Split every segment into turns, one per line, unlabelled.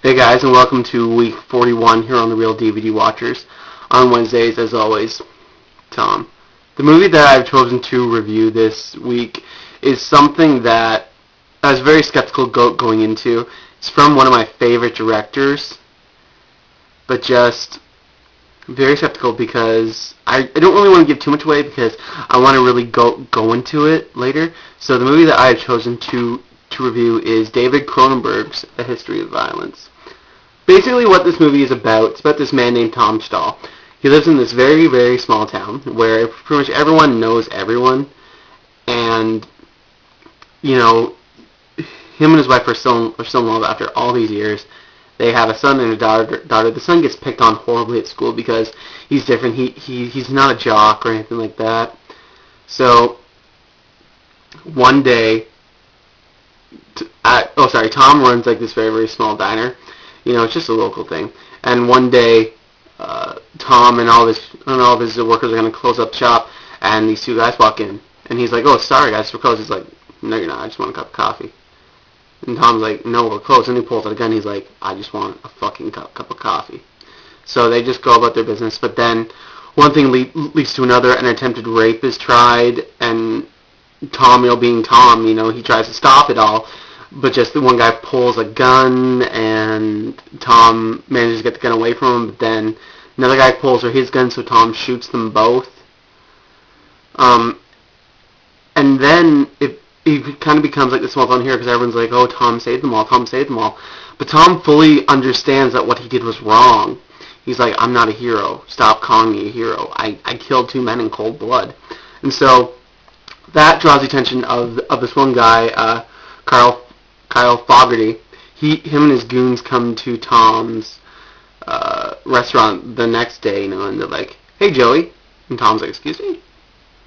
Hey guys, and welcome to week 41 here on the Real DVD Watchers. On Wednesdays, as always, Tom. The movie that I've chosen to review this week is something that I was very skeptical going into. It's from one of my favorite directors, but just very skeptical because I don't really want to give too much away because I want to really go into it later. So the movie that I have chosen to review is David Cronenberg's A History of Violence. Basically what this movie is about, it's about this man named Tom Stahl. He lives in this very, very small town where pretty much everyone knows everyone, and, you know, him and his wife are still in love after all these years. They have a son and a daughter. The son gets picked on horribly at school because he's different. He's not a jock or anything like that. So, one day, Tom runs like this very, very small diner. You know, it's just a local thing. And one day, Tom and all of his workers are going to close up shop, and these two guys walk in. And he's like, "Oh, sorry guys, we're closed." He's like, "No, you're not. I just want a cup of coffee." And Tom's like, "No, we're closed." And he pulls out a gun. He's like, "I just want a fucking cup of coffee." So they just go about their business. But then one thing leads to another. An attempted rape is tried, and Tom, being Tom, he tries to stop it all. But just the one guy pulls a gun, and Tom manages to get the gun away from him. But then another guy pulls his gun, so Tom shoots them both. And then it kind of becomes like this small fun here because everyone's like, "Oh, Tom saved them all. Tom saved them all." But Tom fully understands that what he did was wrong. He's like, "I'm not a hero. Stop calling me a hero. I killed two men in cold blood." And so that draws the attention of this one guy, Kyle Fogarty. Him and his goons come to Tom's restaurant the next day, and they're like, "Hey, Joey." And Tom's like, "Excuse me?"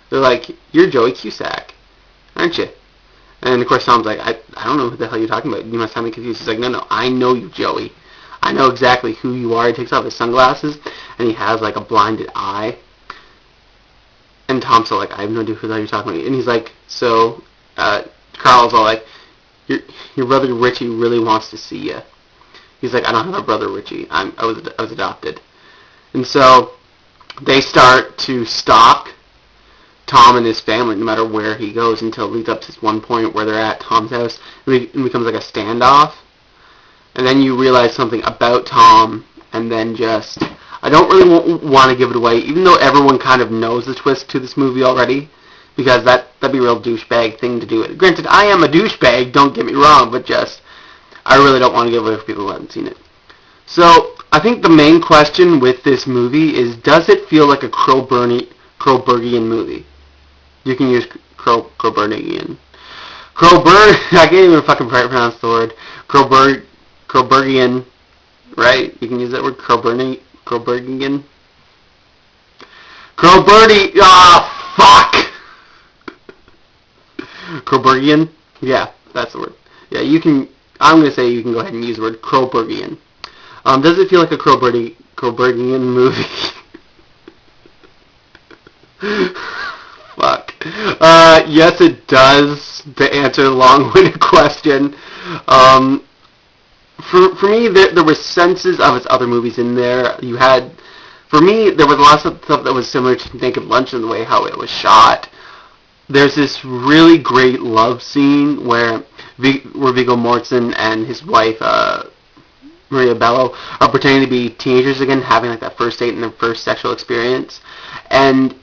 They're like, "You're Joey Cusack, aren't you?" And of course Tom's like, I don't know who the hell you're talking about. You must have me confused. He's like, No, I know you, Joey. I know exactly who you are." He takes off his sunglasses, and he has like a blinded eye. And Tom's all like, "I have no idea who the hell you're talking about." And he's like, so Carl's all like, Your brother Richie really wants to see you." He's like, "I don't have a brother Richie. I was adopted." And so they start to stalk Tom and his family no matter where he goes until it leads up to this one point where they're at Tom's house and it becomes like a standoff. And then you realize something about Tom, and then just, I don't really want to give it away, even though everyone kind of knows the twist to this movie already, because that'd be a real douchebag thing to do it. Granted, I am a douchebag, don't get me wrong, but just, I really don't want to give it away for people who haven't seen it. So, I think the main question with this movie is, does it feel like a Cronenbergian movie? You can use Cronenbergian. I can't even fucking pronounce the word. Cronenbergian, right? You can use that word, Cronenbergian. Fuck! Cronenbergian? Yeah, that's the word. Yeah, I'm going to say you can go ahead and use the word Cronenbergian. Does it feel like a Cronenbergian movie? Fuck. Yes, it does, to answer the long-winded question. For me, there were senses of its other movies in there. For me, there was lots of stuff that was similar to Naked Lunch in the way how it was shot. There's this really great love scene where Viggo Mortensen and his wife, Maria Bello, are pretending to be teenagers again, having like that first date and their first sexual experience. And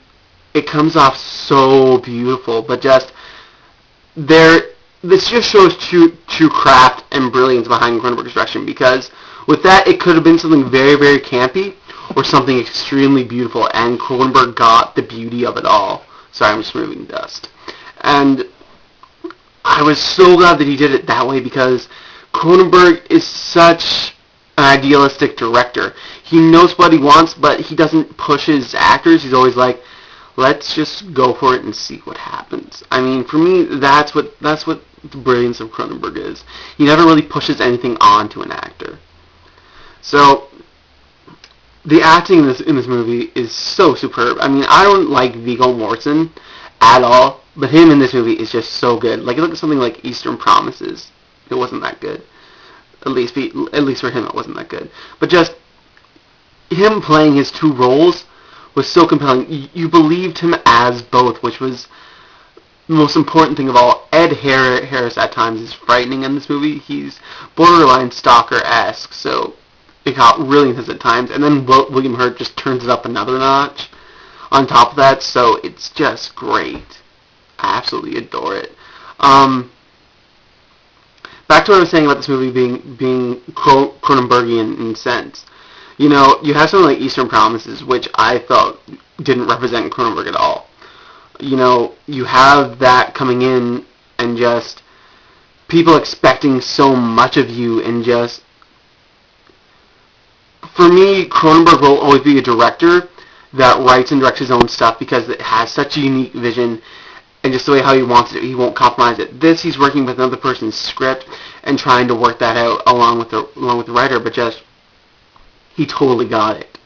it comes off so beautiful, but this just shows true craft and brilliance behind Cronenberg's direction, because with that, it could have been something very, very campy, or something extremely beautiful, and Cronenberg got the beauty of it all. Sorry, I'm just moving dust. And I was so glad that he did it that way, because Cronenberg is such an idealistic director. He knows what he wants, but he doesn't push his actors. He's always like, let's just go for it and see what happens. I mean, for me, that's what the brilliance of Cronenberg is. He never really pushes anything onto an actor. So, the acting in this movie is so superb. I mean, I don't like Viggo Mortensen at all, but him in this movie is just so good. Like, look at something like Eastern Promises. It wasn't that good. At least for him, it wasn't that good. But just him playing his two roles was so compelling. You believed him as both, which was the most important thing of all. Ed Harris at times is frightening in this movie. He's borderline Stalker-esque, so it got really intense at times. And then William Hurt just turns it up another notch on top of that, so it's just great. I absolutely adore it. Back to what I was saying about this movie being Cronenbergian in sense. You know, you have something like Eastern Promises, which I felt didn't represent Cronenberg at all. You know, you have that coming in and just people expecting so much of you, and just, for me, Cronenberg will always be a director that writes and directs his own stuff because it has such a unique vision and just the way how he wants it. He won't compromise it. This, he's working with another person's script and trying to work that out along with the writer, but just he totally got it,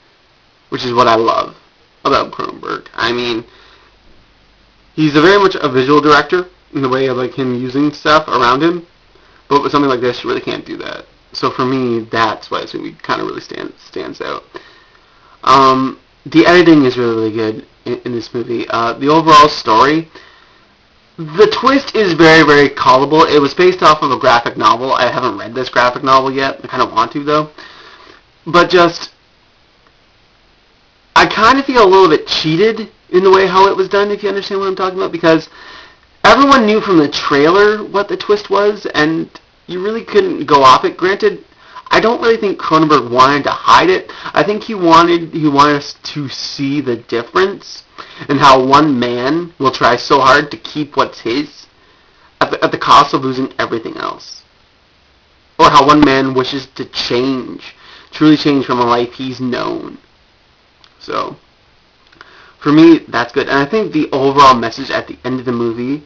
which is what I love about Cronenberg. I mean, he's very much a visual director in the way of like him using stuff around him, but with something like this, you really can't do that. So for me, that's why this movie kind of really stands out. The editing is really, really good in this movie. The overall story, the twist is very, very callable. It was based off of a graphic novel. I haven't read this graphic novel yet. I kind of want to, though. But just, I kind of feel a little bit cheated in the way how it was done, if you understand what I'm talking about, because everyone knew from the trailer what the twist was, and you really couldn't go off it. Granted, I don't really think Cronenberg wanted to hide it. I think he wanted us to see the difference and how one man will try so hard to keep what's his at the cost of losing everything else. Or how one man wishes to truly change from a life he's known. So, for me, that's good. And I think the overall message at the end of the movie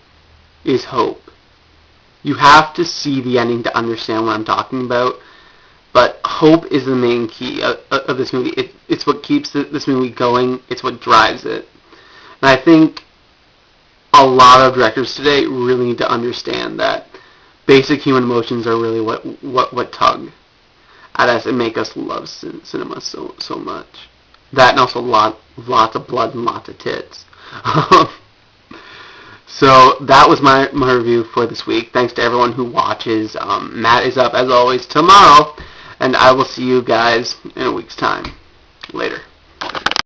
is hope. You have to see the ending to understand what I'm talking about. But hope is the main key of this movie. It's what keeps this movie going. It's what drives it. And I think a lot of directors today really need to understand that basic human emotions are really what tug at us and make us love cinema so much. That and also lots of blood and lots of tits. So that was my review for this week. Thanks to everyone who watches. Matt is up, as always, tomorrow. And I will see you guys in a week's time. Later.